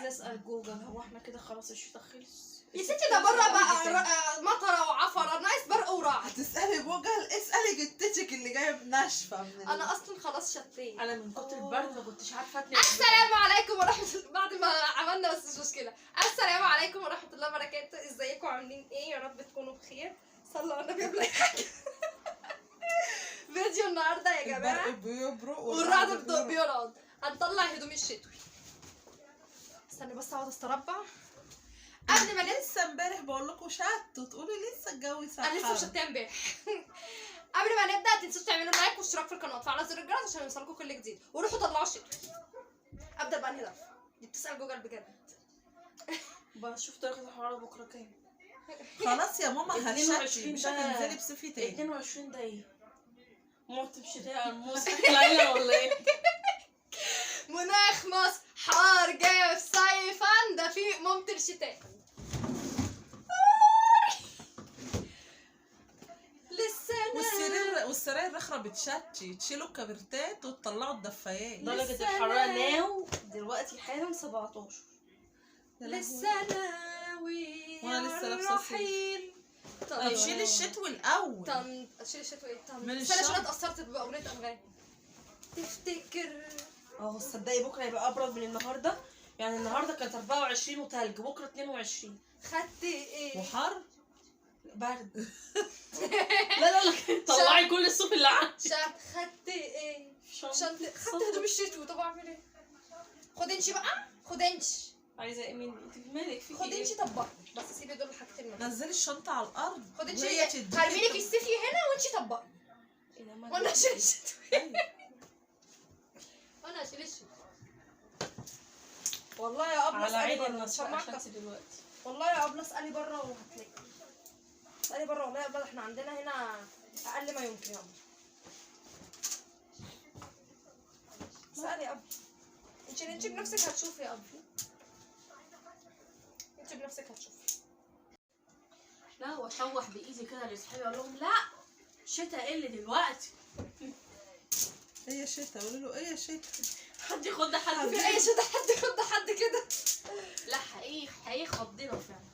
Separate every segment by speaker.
Speaker 1: هسأل جوجل. هو احنا كده خلاص الشتاء خلص
Speaker 2: يا ستي ده بره بقى مطره وعفره، ناقص برق ورعد.
Speaker 3: هتسألي جوجل؟ اسألي جدتك اللي جايه بناشفه من
Speaker 2: انا اصلا خلاص شطيت.
Speaker 1: انا من كتر البرد ما كنتش عارفه اتنقل.
Speaker 2: السلام عليكم ورحمه الله. بعد ما عملنا بس مش مشكله. السلام عليكم ورحمه الله وبركاته. ازيكم عاملين ايه؟ يا رب تكونوا بخير. صلوا على النبي قبل اي حاجه. فيديو النهارده يا جماعه
Speaker 3: البرق بيبرق
Speaker 2: والرعد بيرعد. هنطلع هدومي الشتوي. استنى بس اقعد استربع قبل ما ننسى.
Speaker 3: لسه امبارح بقول لكم شتوا تقولوا لسه الجو ساقع.
Speaker 2: انا لسه مشتيه امبارح. قبل ما نبدا ما تنسوش تعملوا لايك واشتراك في القناه وتفعلوا زر الجرس عشان يوصلكم كل جديد، وروحوا طلعوا الشتوي. ابدا بانهي ظرف؟ دي بتسال جوجل بجد.
Speaker 1: بشوف درجه الحراره بكره كام.
Speaker 3: خلاص يا ماما هشتي
Speaker 1: 22
Speaker 3: مش
Speaker 1: ده.
Speaker 3: هتنزلي بصيفي تاني.
Speaker 1: 22 ده ايه؟ موت بشتاء الموسم العيله ولا ايه؟
Speaker 2: مناخ مصر حار جاف صيفا دفيق ممطر شتاء.
Speaker 3: والسراير الرخرة بتشتي، تشيلوا الكبرتات وتطلعوا الدفايات.
Speaker 1: درجه الحراره ناو دلوقتي حالا 17.
Speaker 2: لسه ناوي
Speaker 3: وانا لسه لابسه صيف. طب شيلي الشتوي الاول.
Speaker 2: شيل الشتوي.
Speaker 3: من
Speaker 2: استنى عشان
Speaker 3: الشهر.
Speaker 2: اتأثرت بأغنية أنغام. تفتكر
Speaker 1: تصدقي بكره هيبقى ابرد من النهارده. يعني النهارده كانت 24 وتلج، بكره 22
Speaker 2: خدت ايه؟
Speaker 3: وحر
Speaker 1: برد. لا طلعي كل الصوف اللي عندي.
Speaker 2: خدت ايه؟
Speaker 1: شنطة.
Speaker 2: خدت هدوم الشتوي. طب اعمل ايه؟ خد انشي بقى. خد انشي.
Speaker 1: عايزه ايه مني؟ انت مالك فيكي
Speaker 2: خد انشي. طبقي بس سيبي دول الحاجتين.
Speaker 3: نزلي الشنطة على الأرض.
Speaker 2: خد
Speaker 3: وهي
Speaker 2: انشي.
Speaker 3: تديكي
Speaker 2: هرميلك السيفي هنا وانشي طبقي. وانا اشيل الشتوي. وانا اشيل الشتوي. والله يا ابله
Speaker 1: على عيني
Speaker 2: اسالي
Speaker 1: النصر
Speaker 2: بره.
Speaker 1: عشان دلوقتي.
Speaker 2: والله يا ابله اسالي بره وهتلاقي. اسالي بره والله يا ابله. احنا عندنا هنا اقل ما يمكن. يا ابله اسالي يا ابله. انت بنفسك هتشوفي يا ابله. انت بنفسك هتشوفي.
Speaker 1: لا واشوح بايدي كده لاصحابي اقول لهم لا شتا ايه اللي دلوقتي؟
Speaker 3: هي شتا. قولوا له ايه شتا.
Speaker 1: حد يخض حد.
Speaker 2: في اي شتا حد يخد حد كده.
Speaker 1: لا حقيقي خضنا فعلا.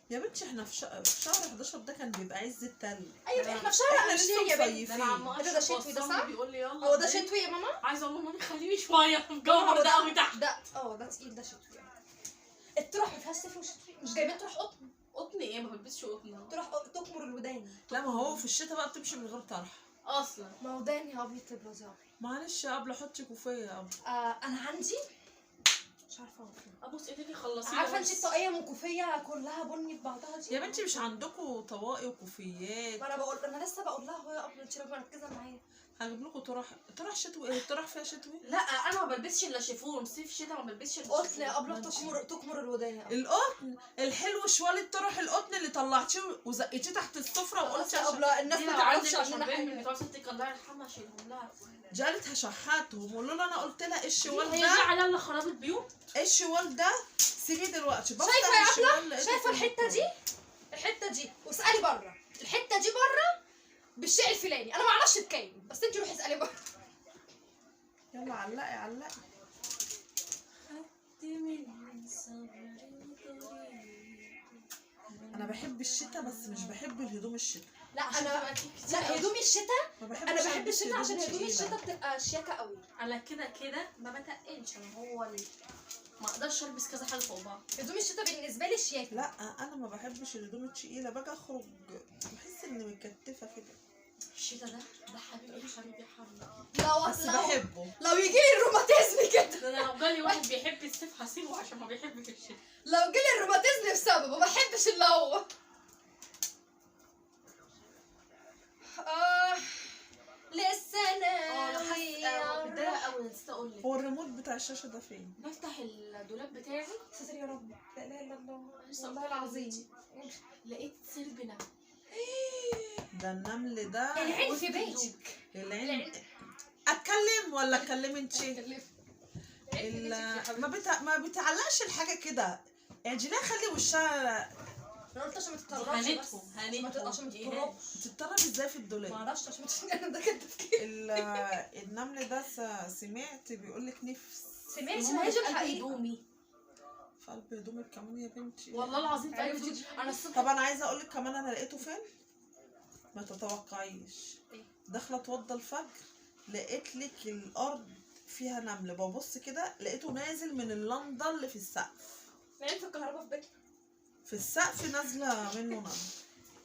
Speaker 3: يا بنتي احنا في شهر 11 ده كان بيبقى عز التلج.
Speaker 2: ايوه احنا في شهر
Speaker 3: لسه
Speaker 2: ابريل يا بنتي.
Speaker 1: ده انا عم
Speaker 2: ده شتوي ده صح؟
Speaker 1: بيقول لي يلا
Speaker 2: هو ده شتوي يا ماما؟
Speaker 1: عايزه اقول له مامي خليني شويه في الجو ده قوي تحت.
Speaker 2: ده ده تقيل. ده شتوي. الطرح ما فيهاش صيف وشتوي. مش جايبين طرح قطن.
Speaker 1: قطن ايه؟ ما بلبسش قطن
Speaker 2: طرح تكمر الودان.
Speaker 3: لا ما هو في الشتا بقى بتمشي من غير طرح
Speaker 1: اصلا.
Speaker 2: ما وداني يا ابني تبرز يا ابني.
Speaker 3: معلش يا ابله حطي كوفيه يا ابله.
Speaker 2: انا عندي مش عارفه اقول.
Speaker 1: ابوس ايديكي خلصيني.
Speaker 2: عارفه انت الطاقيه من كوفيه كلها بني في بعضها دي.
Speaker 3: يا بنتي مش عندكم طواقي وكوفيات؟
Speaker 2: ما انا لسه بقول لها اهو يا ابني. انت راجله مركزه معايا.
Speaker 3: هجيب لكم طرح شتوي. ايه الطرح فيها شتوي؟
Speaker 1: لا انا ما بلبسش الا شيفون. صيف شتا ما بلبسش الا
Speaker 2: قطن يا ابله. تكمر الودان يا ابله.
Speaker 3: القطن الحلو شوال الطرح القطن اللي طلعتيه وزقتيه تحت السفره
Speaker 2: خلاص
Speaker 3: وقلت
Speaker 2: يا ابله الناس
Speaker 1: دي
Speaker 2: ما
Speaker 1: لو
Speaker 2: تعرفش
Speaker 1: عندك
Speaker 2: عننا
Speaker 1: شربين من
Speaker 2: حاجه.
Speaker 1: بتوع ستك الله يرحمها شيلهم لها.
Speaker 3: جالت هشحاتهم وقولوا له انا قلت لها ايه الشوال
Speaker 1: هي دي
Speaker 3: ده؟
Speaker 1: عليها الا خراب البيوت.
Speaker 3: ايه الشوال ده؟ سيبيه دلوقتي.
Speaker 2: شايفه يا ابله؟ شايفه الحته دي؟ الحته دي واسالي بره. الحته دي بره بالشيء الفلاني. انا ما اعرفش بكام بس انت روحي اسالي بره.
Speaker 3: يلا علقي. انا بحب الشتاء بس مش بحب الهدوم الشتاء.
Speaker 2: لا انا لا هدوم الشتاء. انا بحب الشتاء عشان هدوم الشتاء بتبقى شياكه قوي.
Speaker 1: انا كده ما بتقلش. انا ما اقدرش البس كذا حاجه فوق بعض.
Speaker 2: هدوم الشتاء بالنسبه لي شياكه.
Speaker 3: لا انا ما بحبش الهدوم التقيله. باجي اخرج بحس اني متكتفه كده.
Speaker 1: الشتا ده حبيبي حرام.
Speaker 3: بس بحبه.
Speaker 2: لو يجي لي الروماتيزم كده.
Speaker 1: ده انا لو جالي واحد بيحب الصيف هسيبه عشان ما بيحبش الشتا.
Speaker 2: لو جالي الروماتيزم بسببه ما بحبش اللي هو. لسه ناوي.
Speaker 1: متضايقه قوي. نسيت اقول لك
Speaker 3: هو الريموت بتاع الشاشه ده فين؟
Speaker 1: بفتح الدولاب بتاعي.
Speaker 2: ستر يا رب. لا اله الا الله. والله العظيم
Speaker 1: لقيت سربنا.
Speaker 3: ده النمل ده.
Speaker 2: العين في بيتك.
Speaker 3: العين. اتكلم ولا اتكلم انت؟ ما بتعلقش الحاجه كده. اعجليها خلي وشها.
Speaker 2: انا قلت عشان ما تتطربش.
Speaker 1: هنتهم
Speaker 2: عشان ما تتطربش.
Speaker 3: بتتطرب ازاي في الدولاب؟
Speaker 2: ما اعرفش عشان انا ده كان تفكير.
Speaker 3: النمل ده سمعت بيقول لك نفس.
Speaker 2: سمعت ما هيجي الحقيقه.
Speaker 1: هدومي
Speaker 3: في قلب هدومك كمان يا بنتي.
Speaker 1: والله العظيم في قلب
Speaker 2: عرفت.
Speaker 1: جيبي. انا الصبح
Speaker 3: طب انا عايزه اقول لك كمان انا لقيته فين، ما تتوقعيش.
Speaker 2: إيه؟
Speaker 3: داخله اتوضى الفجر لقيت لك الارض فيها نمل، ببص كده لقيته نازل من اللنده اللي في السقف.
Speaker 2: نايم في الكهرباء في بيتنا.
Speaker 3: في السقف نازله منه نمل.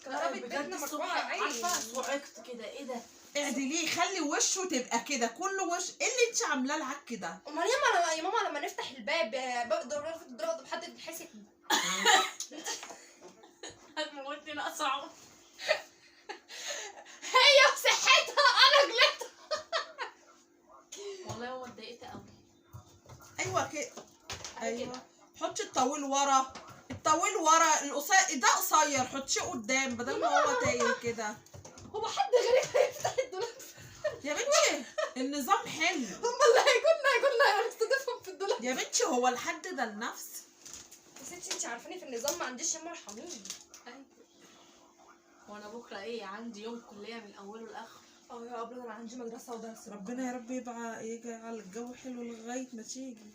Speaker 2: كهرباء
Speaker 1: بجد
Speaker 2: بيتنا
Speaker 1: الصبح
Speaker 2: مرفوعة عادي.
Speaker 1: عارفه صعقت كده. ايه ده؟
Speaker 3: اعدليه، خلي وشه تبقى كده، كل وش ايه اللي انت عاملاه العك ده؟
Speaker 2: امال يا ماما لما نفتح الباب باب ضرب حد بتحسي.
Speaker 1: هتموتني ناقصه.
Speaker 2: هي وصحتها انا جلت.
Speaker 1: والله يا ماما اتضايقت قوي.
Speaker 3: ايوه كده، ايوه. حطي الطويل ورا، الطويل ورا، القصير ده قصير حطيه قدام بدل ما هو تايه كده.
Speaker 2: هو حد غريب هيفتح الدولاب؟
Speaker 3: يا بنتي النظام حلو.
Speaker 2: هم اللي هيقولنا هنستضيفهم في الدولاب.
Speaker 3: يا بنتي هو الحد ده النفس.
Speaker 2: يا ستي انت عارفاني في النظام ما عنديش يما ارحميني.
Speaker 1: وانا بكره ايه عندي يوم كليه من اوله لاخره.
Speaker 2: اه يا ابله انا عندي مدرسه ودرس.
Speaker 3: ربنا يا رب يجعل الجو حلو لغايه ما تيجي.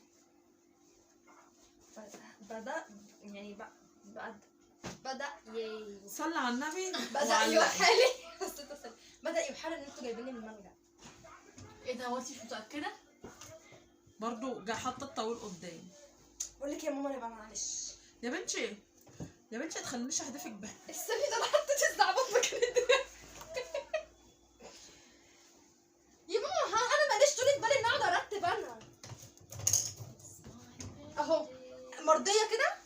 Speaker 2: بدأ
Speaker 3: صلي على النبي.
Speaker 2: بدأ
Speaker 3: وعلقي.
Speaker 2: يوحالي. بدأ يوحالي ان انتوا جايبيني من المانجا.
Speaker 1: ايه ده؟ هو انت مش متاكده؟
Speaker 3: برضو جا حاطه الطويل قدام.
Speaker 2: بقول لك يا ماما يبقى معلش.
Speaker 3: يا بنتي يا بنتي ما تخلينيش احدفك بها.
Speaker 2: استني ده انا حطيت الزعبط مكان الدنيا. يا ماما انا ماليش طولة بالي ان اقعد ارتب انا. اهو مرضيه كده.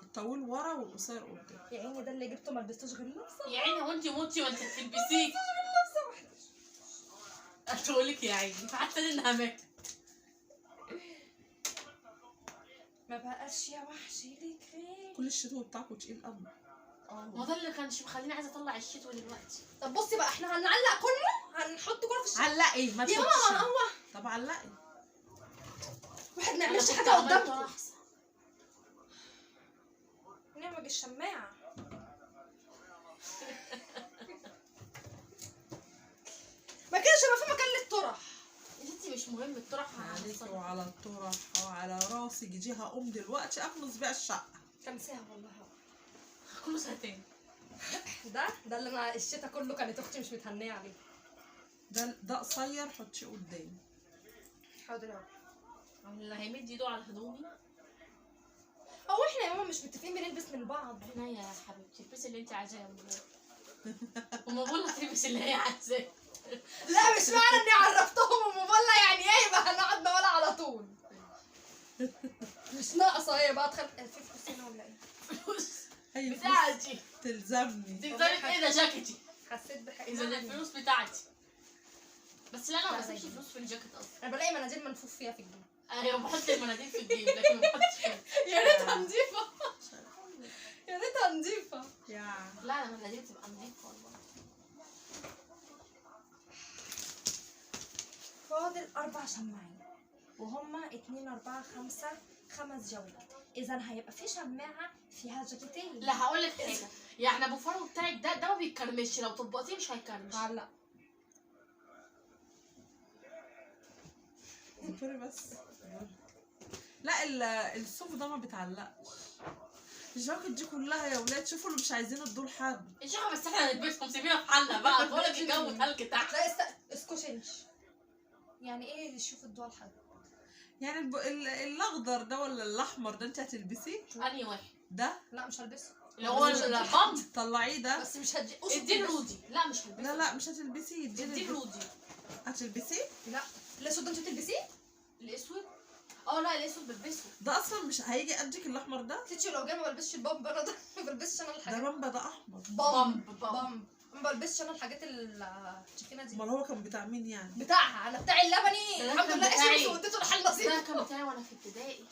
Speaker 3: الطويل ورا والقصير قدام.
Speaker 2: يا عيني ده اللي جبته ما لبستوش غير لبسه.
Speaker 1: يا عيني هو انت موتي وانت بتلبسيه. هتقول لك يا عيني حتى انها ماتت.
Speaker 2: ما بقاش يا وحشي ليك غير.
Speaker 3: كل الشتوي بتاعكم تقيل قوي.
Speaker 1: ما ده اللي كانش مخليني عايزه اطلع الشتوي دلوقتي.
Speaker 2: طب بصي بقى احنا هنعلق كله هنحط كله في الشقه.
Speaker 3: علقي ما
Speaker 2: يا
Speaker 3: تحطيش.
Speaker 2: ماما هو
Speaker 3: طب علقي.
Speaker 2: واحد
Speaker 1: انا
Speaker 2: نعملش
Speaker 1: كنت
Speaker 2: حاجه
Speaker 1: عملت
Speaker 2: قدامكم.
Speaker 1: احسن.
Speaker 2: نعمل الشماعه. ما كانش ما في مكان للطرح.
Speaker 1: يا ستي مش مهم الطرح
Speaker 3: عليك
Speaker 1: هنصلي.
Speaker 3: وعلى الطرح وعلى راسي جي هقوم دلوقتي اكنس بيها الشقه.
Speaker 2: كام ساعه والله.
Speaker 1: كله ساعتين.
Speaker 2: ده اللي انا الشتا كله كانت اختي مش متهنيه عليه.
Speaker 3: ده قصير حطيه قدام.
Speaker 2: حاضر يا رب.
Speaker 1: اللي هيمد ايده على هدومي.
Speaker 2: هو احنا يا ماما مش متفقين بنلبس من بعض؟
Speaker 1: هنا يا حبيبتي البسي اللي انت عايزاه يا ماما. وما تلبس اللي هي عايزاه.
Speaker 2: لا مش معنى اني عرفتهم ومبلة يعني ايه يبقى هنقعد نقول على طول. مش ناقصه هي بقى تخلي في فلوس هنا ولا ايه؟
Speaker 1: فلوس
Speaker 3: اي فلوس
Speaker 1: بتاعتي.
Speaker 3: تلزمني.
Speaker 1: تقدري ايه ده جاكيتي.
Speaker 2: حسيت بحاجه.
Speaker 1: اذا دي الفلوس بتاعتي. بس لا انا ما بسيبش فلوس في الجاكيت اصلا.
Speaker 2: انا بلاقي مناديل منفوخ فيها في الجيب.
Speaker 1: ايوه بحط المناديل في الجيب لكن ما بحطش فيها.
Speaker 2: يا ريتها نضيفه. يا ريتها نضيفه.
Speaker 3: يا
Speaker 1: لا انا المناديل بتبقى نضيفه والله.
Speaker 2: فاضل 4 شماعين وهما 2 4 5 5 جوات. اذا هيبقى في شماعه فيها جاكيتين.
Speaker 1: لا هقول لك حاجه. يعني ابو فرو بتاعك ده ما بيتكرمش لو طبقتيه مش هيكرمش.
Speaker 2: لا
Speaker 3: اصبري بس. لا الصوف ده ما بيتعلقش. الجاكيت دي كلها يا ولاد شوفوا اللي مش عايزين تدوا لحد.
Speaker 1: يا شيخه بس احنا هنلبسهم سيبينا في حالنا بقى. بقول لك الجو تلج تحت.
Speaker 2: لا اسكوشنش. يعني ايه شوف الضوء لحد؟
Speaker 3: يعني الاخضر ده ولا الاحمر ده انت هتلبسيه؟
Speaker 1: انهي واحد؟
Speaker 3: ده
Speaker 2: لا مش هلبسه.
Speaker 1: اللي هو البامب.
Speaker 3: طلعيه ده.
Speaker 2: بس مش هدي.
Speaker 1: ادي رودي. لا مش هلبسه.
Speaker 3: لا مش هتلبسيه.
Speaker 1: ادي رودي.
Speaker 3: هتلبسيه؟
Speaker 2: لا الاسود ده انت بتلبسيه؟
Speaker 1: الاسود. اه لا الاسود بلبسه.
Speaker 3: ده اصلا مش هيجي قدك الاحمر ده.
Speaker 2: تيتشي لو جاي ما بلبسش البامب انا ده. ما بلبسش انا
Speaker 3: ده
Speaker 2: الحاجات.
Speaker 3: بامبا ده احمر.
Speaker 1: بامب.
Speaker 2: ما بلبسش انا الحاجات التخينه دي.
Speaker 3: امال هو كان بتاع مين يعني؟
Speaker 2: بتاعها انا بتاع اللبني.
Speaker 1: ده
Speaker 2: الحمد
Speaker 1: كان
Speaker 2: لله
Speaker 1: بتاعي.
Speaker 2: قشرت واديته لحل
Speaker 1: ده
Speaker 2: نصيب.
Speaker 1: كان بتاعي وانا في ابتدائي.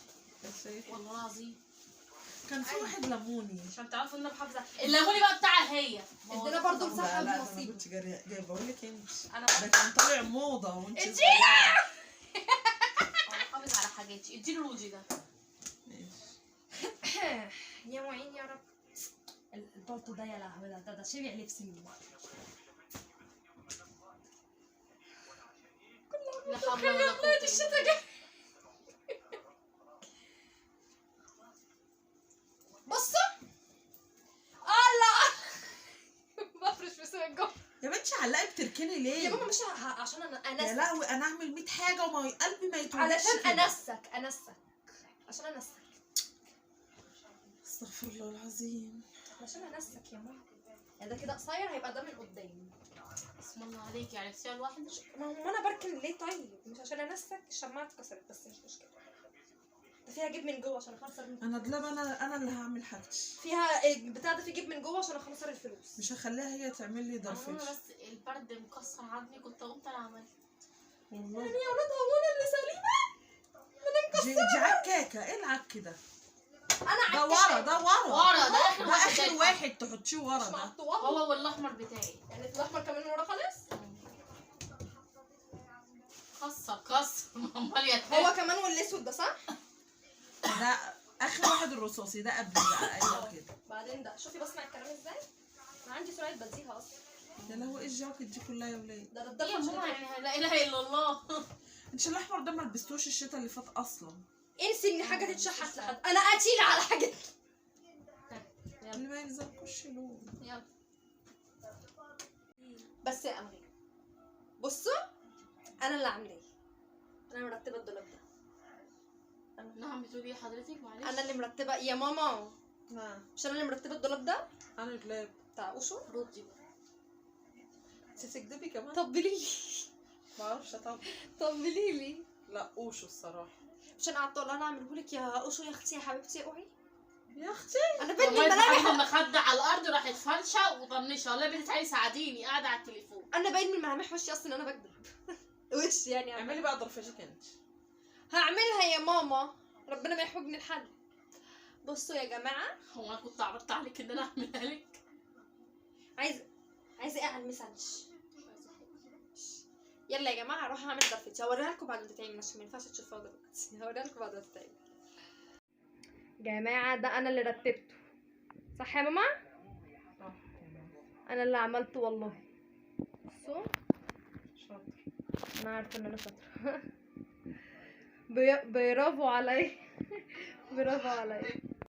Speaker 3: شايفة؟
Speaker 1: والله العظيم.
Speaker 3: كان في واحد ليموني.
Speaker 1: عشان تعرفوا ان انا محافظه. الليموني بقى بتاعها هي.
Speaker 2: ادينا برضه مساحه
Speaker 3: لا انا
Speaker 2: بنصيب.
Speaker 3: كنت جايبه بقول لك انت.
Speaker 1: انا
Speaker 3: ده كان طالع موضه وانت
Speaker 2: ادينا.
Speaker 1: محافظ على حاجاتي. اديني رودي ده.
Speaker 2: يا معين يا رب. البلطو ده يا لهوي ده شبع لبس منه.
Speaker 1: لا حول ولا قوه.
Speaker 2: الشتا جاي. عشان انا
Speaker 3: يا
Speaker 2: انسك.
Speaker 3: لهوي انا اعمل 100 حاجه وما قلبي ما يتوجعش
Speaker 2: علشان
Speaker 3: كده.
Speaker 2: انسك عشان انسك
Speaker 3: استغفر الله العظيم.
Speaker 2: عشان انسك يا ماما. يعني ده كده قصير هيبقى ده من قدام.
Speaker 1: اسم الله عليك، يعني ساعة واحدة.
Speaker 2: ما هو انا بركن ليه طيب؟ مش عشان انسك، الشماعه اتكسرت بس مش مشكله. ده فيها جيب من جوه عشان اخسر من
Speaker 3: انا دلاب انا اللي هعمل حاجتي.
Speaker 2: فيها البتاع ده فيه جيب من جوه عشان اخسر الفلوس.
Speaker 3: مش هخليها هي تعمل لي
Speaker 1: انا
Speaker 3: درفش
Speaker 1: بس البرد مكسر عظمي، كنت قمت انا عملت.
Speaker 3: والله.
Speaker 2: يعني يا ولاد هو انا اللي سليمه؟
Speaker 3: دي عكاكه. ايه العك ده؟
Speaker 2: انا
Speaker 3: ده ورا ده ورا
Speaker 1: ورا ده اخر
Speaker 3: ده
Speaker 1: واحد
Speaker 3: اخر
Speaker 1: بتاعي.
Speaker 3: واحد تحطيه ورا
Speaker 2: مش
Speaker 3: ده.
Speaker 2: مقطوعه.
Speaker 1: هو والاحمر بتاعي.
Speaker 2: يعني الاحمر كمان ورا خالص.
Speaker 1: كسر امال يا
Speaker 2: هو كمان والاسود ده صح؟
Speaker 3: ده اخر واحد الرصاصي ده قبل بقى. ايوه كده.
Speaker 2: بعدين ده شوفي بسمع الكلام ازاي؟ انا عندي سرعه بديهه اصلا.
Speaker 3: يا لهوي ايه الجاكيت دي كلها يا ولاد؟
Speaker 2: ده
Speaker 1: يا
Speaker 2: الدفع
Speaker 1: ماما يعني لا اله الا الله.
Speaker 3: انت الاحمر ده ما لبستوش الشتا اللي فات اصلا.
Speaker 2: انسي ان حاجه تتشحت لحد. انا قتيله على حاجه.
Speaker 3: اللي ما يلزمكوش لون.
Speaker 2: يلا بس يا امغي بصوا انا اللي عاملاه. انا مرتبه الدولاب ده.
Speaker 1: نعم بتقولي ايه حضرتك؟ معلش.
Speaker 2: انا اللي مرتبه يا ماما.
Speaker 3: نعم
Speaker 2: مش انا اللي مرتبه الدولاب ده
Speaker 3: انا دولاب.
Speaker 2: بتاع اوشو.
Speaker 1: ردي بقى.
Speaker 3: انت تكدبي كمان؟
Speaker 2: طبلي لي.
Speaker 3: ما اعرفش طب.
Speaker 2: طبلي لي.
Speaker 3: لا اوشو الصراحه.
Speaker 2: مش انا قعدت اقول انا اعمله لك يا اوشو يا اختي يا حبيبتي يا اوعي.
Speaker 3: يا اختي
Speaker 2: انا بنت
Speaker 1: والله
Speaker 2: الملامح.
Speaker 1: الحمد لله خد على الارض وراحت فرشه وطنشها. والله بنت تعالي ساعديني قاعده على التليفون.
Speaker 2: انا باين من ملامح وشي اصلا ان انا بكذب. وش يعني
Speaker 3: اعملي بقى ضرفشك انت.
Speaker 2: هعملها يا ماما. ربنا ما يحوجني لحد. بصوا يا جماعه
Speaker 1: هو انا كنت عرضت عليك ان انا اعملها لك؟
Speaker 2: عايزه ايه على المسنش؟ يلا يا جماعه هروح اعمل ضرفتي. هوريها لكم بعد ما تتعمل عشان ما ينفعش تشوفوها دلوقتي. هوريها لكم بعد ما تتعمل. جماعه ده انا اللي رتبته صح يا ماما؟
Speaker 3: صح.
Speaker 2: انا اللي عملته والله. بصوا
Speaker 3: شاطر.
Speaker 2: انا عارفه ان انا شاطره. برافو علي. برافو علي.